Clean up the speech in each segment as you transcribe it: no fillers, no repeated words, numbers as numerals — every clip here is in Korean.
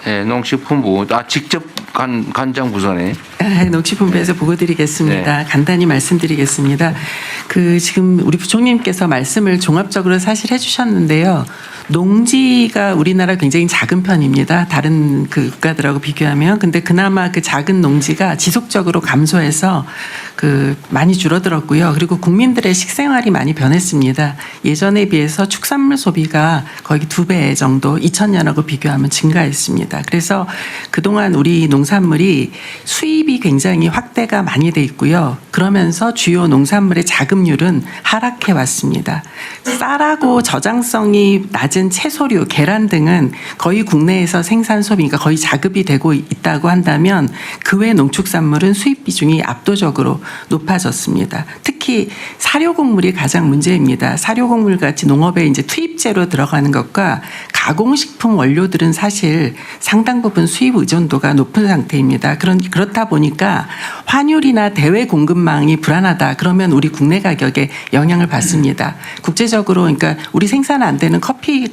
네, 농식품부 직접 관장 부서네. 농식품부에서 보고드리겠습니다. 네. 간단히 말씀드리겠습니다. 지금 우리 부총님께서 말씀을 종합적으로 사실 해주셨는데요. 농지가 우리나라 굉장히 작은 편입니다. 다른 국가들하고 비교하면. 근데 그나마 그 작은 농지가 지속적으로 감소해서 많이 줄어들었고요. 그리고 국민들의 식생활이 많이 변했습니다. 예전에 비해서 축산물 소비가 거의 2배 정도 2000년하고 비교하면 증가했습니다. 그래서 그동안 우리 농산물이 수입이 굉장히 확대가 많이 돼 있고요. 그러면서 주요 농산물의 자급률은 하락해 왔습니다. 쌀하고 저장성이 낮은 채소류, 계란 등은 거의 국내에서 생산 소비가 거의 자급이 되고 있다고 한다면 그 외 농축산물은 수입 비중이 압도적으로 높아졌습니다. 특히 사료곡물이 가장 문제입니다. 사료곡물 같이 농업에 이제 투입제로 들어가는 것과 가공식품 원료들은 사실 상당 부분 수입 의존도가 높은 상태입니다. 그렇다 보니까 환율이나 대외 공급망이 불안하다. 그러면 우리 국내 가격에 영향을 받습니다. 국제적으로 그러니까 우리 생산 안 되는 커피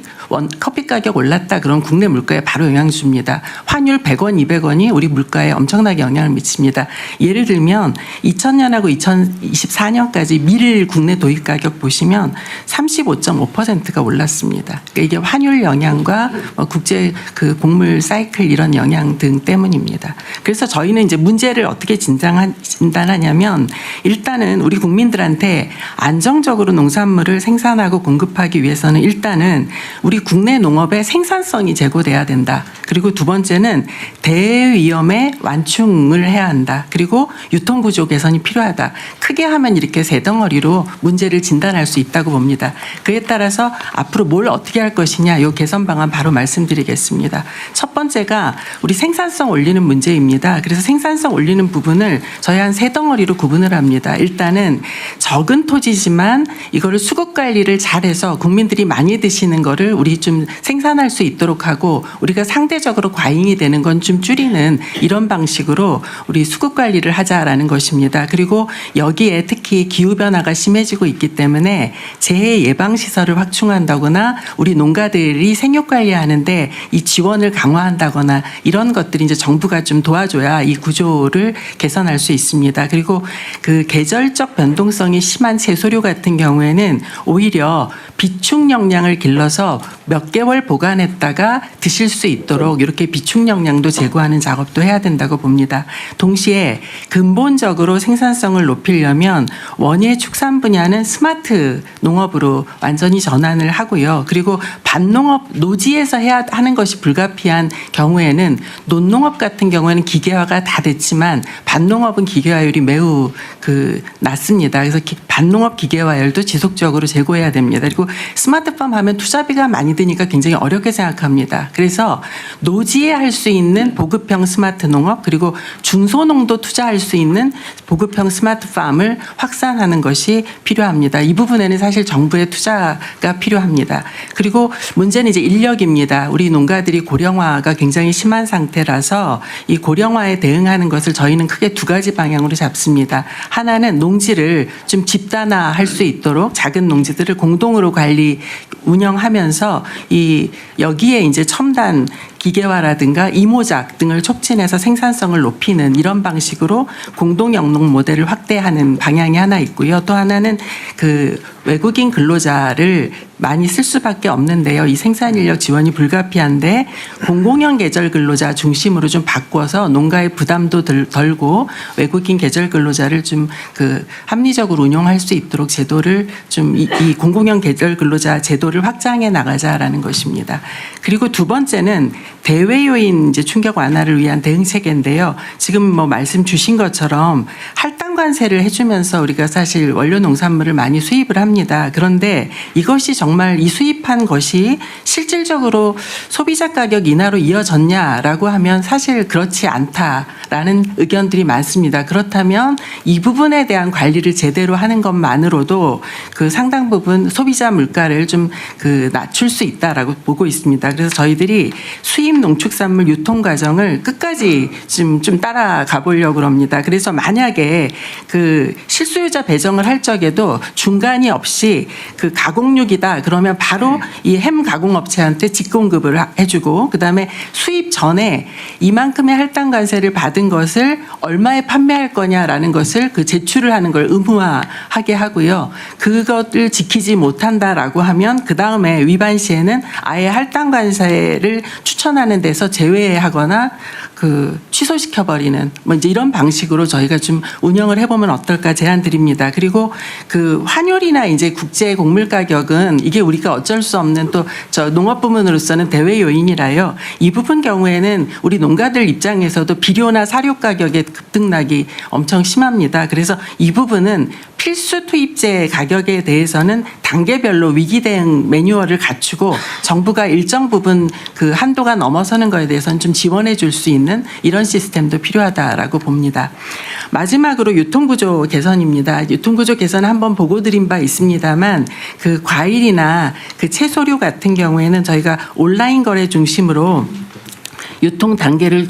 가격 올랐다. 그럼 국내 물가에 바로 영향 줍니다. 환율 100원, 200원이 우리 물가에 엄청나게 영향을 미칩니다. 예를 들면 2000년하고 2024년까지 밀 국내 도입 가격 보시면 35.5%가 올랐습니다. 그러니까 이게 환율 영향과 국제 곡물 사이클 이런 영향 등 때문입니다. 그래서 저희는 이제 문제를 어떻게 진단하냐면 일단은 우리 국민들한테 안정적으로 농산물을 생산하고 공급하기 위해서는 일단은 우리 국내 농업의 생산성이 제고돼야 된다. 그리고 두 번째는 대위험의 완충을 해야 한다. 그리고 유통구조 개선이 필요하다. 크게 하면 이렇게 세 덩어리로 문제를 진단할 수 있다고 봅니다. 그에 따라서 앞으로 뭘 어떻게 할 것이냐 이 개선 방안 바로 말씀드리겠습니다. 첫 번째가 우리 생산성 올리는 문제입니다. 그래서 생산성 올리는 부분을 저희 한 세 덩어리로 구분을 합니다. 일단은 적은 토지지만 이거를 수급 관리를 잘해서 국민들이 많이 드시는 거를 우리 좀 생산할 수 있도록 하고 우리가 상대적으로 과잉이 되는 건 좀 줄이는 이런 방식으로 우리 수급 관리를 하자라는 것입니다. 그리고 여기에 특히 기후변화가 심해지고 있기 때문에 재해 예방 시설을 확충한다거나 우리 농가들이 생육 관리하는데 이 지원을 강화한다거나 이런 것들이 이제 정부가 좀 도와줘야 이 구조를 개선할 수 있습니다. 그리고 계절적 변동성이 심한 채소류 같은 경우에는 오히려 비축 영양을 길러서 몇 개월 보관했다가 드실 수 있도록 이렇게 비축 영양도 제고하는 작업도 해야 된다고 봅니다. 동시에 근본적으로 생산성을 높이려면 원예 축산 분야는 스마트 농업으로 완전히 전환을 하고요. 그리고 밭농업 노지에서 하는 것이 불가피한 경우에는 논농업 같은 경우에는 기계화가 다 됐지만 밭농업은 기계화율이 매우 낮습니다. 그래서 밭농업 기계화율도 지속적으로 제고해야 됩니다. 그리고 스마트팜 하면 투자비가 많이 드니까 굉장히 어렵게 생각합니다. 그래서 노지에 할 수 있는 보급형 스마트 농업 그리고 중소농도 투자할 수 있는 보급형 스마트팜을 확산하는 것이 필요합니다. 이 부분에는 사실 정부의 투자가 필요합니다. 그리고 문제는 이제 인력입니다. 우리 농가들이 고령화가 굉장히 심한 상태라서 이 고령화에 대응하는 것을 저희는 크게 두 가지 방향으로 잡습니다. 하나는 농지를 좀 집단화할 수 있도록 작은 농지들을 공동으로 운영하면서 여기에 이제 첨단 기계화라든가 이모작 등을 촉진해서 생산성을 높이는 이런 방식으로 공동영농 모델을 확대하는 방향이 하나 있고요. 또 하나는 외국인 근로자를 많이 쓸 수밖에 없는데요. 이 생산인력 지원이 불가피한데 공공형 계절 근로자 중심으로 좀 바꿔서 농가의 부담도 덜고 외국인 계절 근로자를 좀 합리적으로 운용할 수 있도록 제도를 좀 이 공공형 계절 근로자 제도를 확장해 나가자라는 것입니다. 그리고 두 번째는 대외 요인 이제 충격 완화를 위한 대응 체계인데요. 지금 말씀 주신 것처럼 할당 관세를 해주면서 우리가 사실 원료 농산물을 많이 수입을 합니다. 그런데 이것이 정말 이 수입한 것이 실질적으로 소비자 가격 인하로 이어졌냐라고 하면 사실 그렇지 않다라는 의견들이 많습니다. 그렇다면 이 부분에 대한 관리를 제대로 하는 것만으로도 상당 부분 소비자 물가를 좀 낮출 수 있다라고 보고 있습니다. 그래서 저희들이 수입 수입 농축산물 유통 과정을 끝까지 좀 따라가 보려고 합니다. 그래서 만약에 그 실수요자 배정을 할 적에도 중간이 없이 그 가공육이다 그러면 바로 이 햄 가공업체한테 직공급을 해주고 그다음에 수입 전에 이만큼의 할당 관세를 받은 것을 얼마에 판매할 거냐라는 것을 그 제출을 하는 걸 의무화하게 하고요. 그것을 지키지 못한다라고 하면 그 다음에 위반 시에는 아예 할당 관세를 추천하는 데서 제외하거나 그 취소시켜버리는 뭐 이제 이런 방식으로 저희가 좀 운영을 해보면 어떨까 제안 드립니다. 그리고 그 환율이나 이제 국제 곡물 가격은 이게 우리가 어쩔 수 없는 또 저 농업 부문으로서는 대외 요인이라요. 이 부분 경우에는 우리 농가들 입장에서도 비료나 사료 가격의 급등락이 엄청 심합니다. 그래서 이 부분은 필수 투입제 가격에 대해서는 단계별로 위기 대응 매뉴얼을 갖추고 정부가 일정 부분 그 한도가 넘어서는 거에 대해서는 좀 지원해 줄 수 있는 이런 시스템도 필요하다라고 봅니다. 마지막으로 유통구조 개선입니다. 유통구조 개선 한번 보고 드린 바 있습니다만 그 과일이나 그 채소류 같은 경우에는 저희가 온라인 거래 중심으로 유통 단계를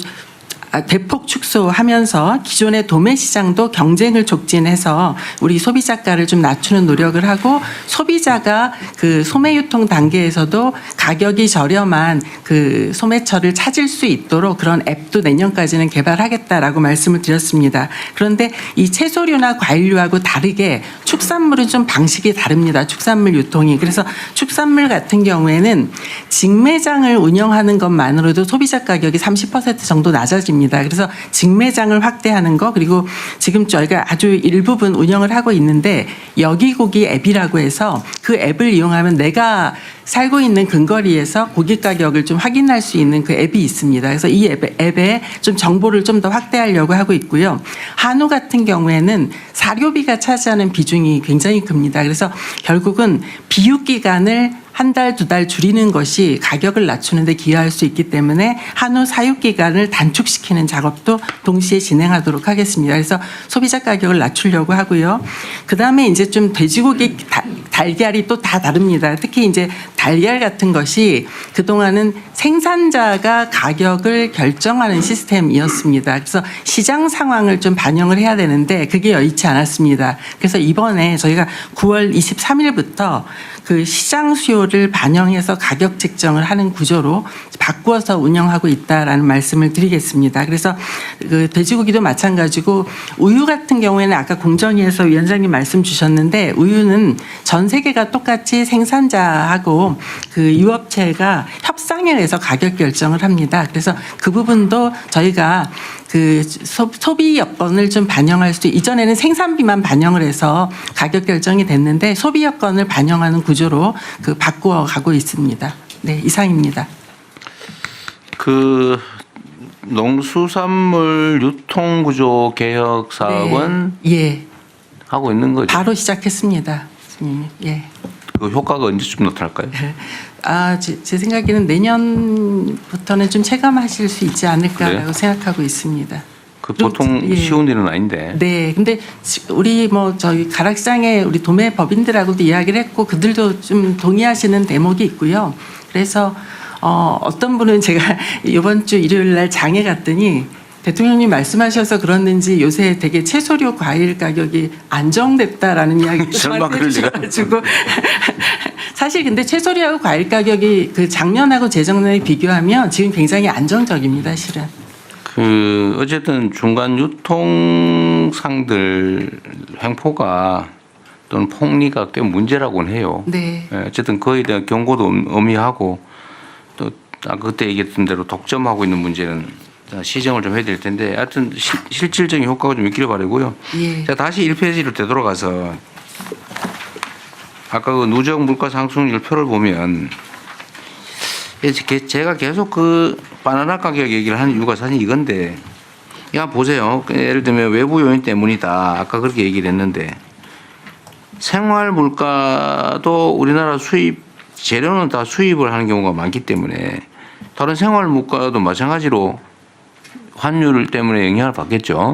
대폭 축소하면서 기존의 도매 시장도 경쟁을 촉진해서 우리 소비자가를 좀 낮추는 노력을 하고 소비자가 그 소매 유통 단계에서도 가격이 저렴한 그 소매처를 찾을 수 있도록 그런 앱도 내년까지는 개발하겠다라고 말씀을 드렸습니다. 그런데 이 채소류나 과일류하고 다르게 축산물은 좀 방식이 다릅니다. 축산물 유통이. 그래서 축산물 같은 경우에는 직매장을 운영하는 것만으로도 소비자 가격이 30% 정도 낮아집니다. 그래서 직매장을 확대하는 거 그리고 지금 저희가 아주 일부분 운영을 하고 있는데 여기고기 앱이라고 해서 그 앱을 이용하면 내가 살고 있는 근거리에서 고기 가격을 좀 확인할 수 있는 그 앱이 있습니다. 그래서 이 앱에 좀 정보를 좀 더 확대하려고 하고 있고요. 한우 같은 경우에는 사료비가 차지하는 비중이 굉장히 큽니다. 그래서 결국은 비육 기간을 한 달, 두 달 줄이는 것이 가격을 낮추는 데 기여할 수 있기 때문에 한우 사육 기간을 단축시키는 작업도 동시에 진행하도록 하겠습니다. 그래서 소비자 가격을 낮추려고 하고요. 그다음에 이제 좀 돼지고기 달걀이 또 다 다릅니다. 특히 이제 달걀 같은 것이 그동안은 생산자가 가격을 결정하는 시스템이었습니다. 그래서 시장 상황을 좀 반영을 해야 되는데 그게 여의치 않았습니다. 그래서 이번에 저희가 9월 23일부터 그 시장 수요를 반영해서 가격 책정을 하는 구조로 바꾸어서 운영하고 있다라는 말씀을 드리겠습니다. 그래서 그 돼지고기도 마찬가지고 우유 같은 경우에는 아까 공정위에서 위원장님 말씀 주셨는데 우유는 전 세계가 똑같이 생산자하고 그 유업체가 협상회에서 가격 결정을 합니다. 그래서 그 부분도 저희가 그 소비 여건을 좀 반영할 수 이전에는 생산비만 반영을 해서 가격 결정이 됐는데 소비 여건을 반영하는 구조로 그 바꾸어 가고 있습니다. 네, 이상입니다. 그 농수산물 유통구조 개혁 사업은 네, 예. 하고 있는 거죠? 바로 시작했습니다. 예. 그 효과가 언제쯤 나타날까요? 제 생각에는 내년부터는 좀 체감하실 수 있지 않을까라고 그래요? 생각하고 있습니다. 그 보통 예. 쉬운 일은 아닌데. 네, 근데 우리 뭐 저희 가락시장에 우리 도매 법인들하고도 이야기를 했고 그들도 좀 동의하시는 대목이 있고요. 그래서 어떤 분은 제가 이번 주 일요일 날 장에 갔더니 대통령님 말씀하셔서 그랬는지 요새 되게 채소류 과일 가격이 안정됐다라는 이야기를 설마 저한테 그럴 리가. 해주셔가지고 사실 근데 채소류하고 과일 가격이 그 작년하고 재작년에 비교하면 지금 굉장히 안정적입니다, 실은. 그 어쨌든 중간 유통상들 횡포가 또는 폭리가 꽤 문제라고는 해요. 네. 예, 어쨌든 그에 대한 경고도 엄미하고 또 그때 얘기했던 대로 독점하고 있는 문제는 시정을 좀 해야 될 텐데 하여튼 실질적인 효과가 좀 있기를 바라고요. 예. 자, 다시 1페이지로 되돌아가서 아까 그 누적 물가 상승률 표를 보면 제가 계속 그 바나나 가격 얘기를 하는 이유가 사실 이건데 야 보세요. 예를 들면 외부 요인 때문이다. 아까 그렇게 얘기를 했는데 생활 물가도 우리나라 수입 재료는 다 수입을 하는 경우가 많기 때문에 다른 생활 물가도 마찬가지로 환율 때문에 영향을 받겠죠.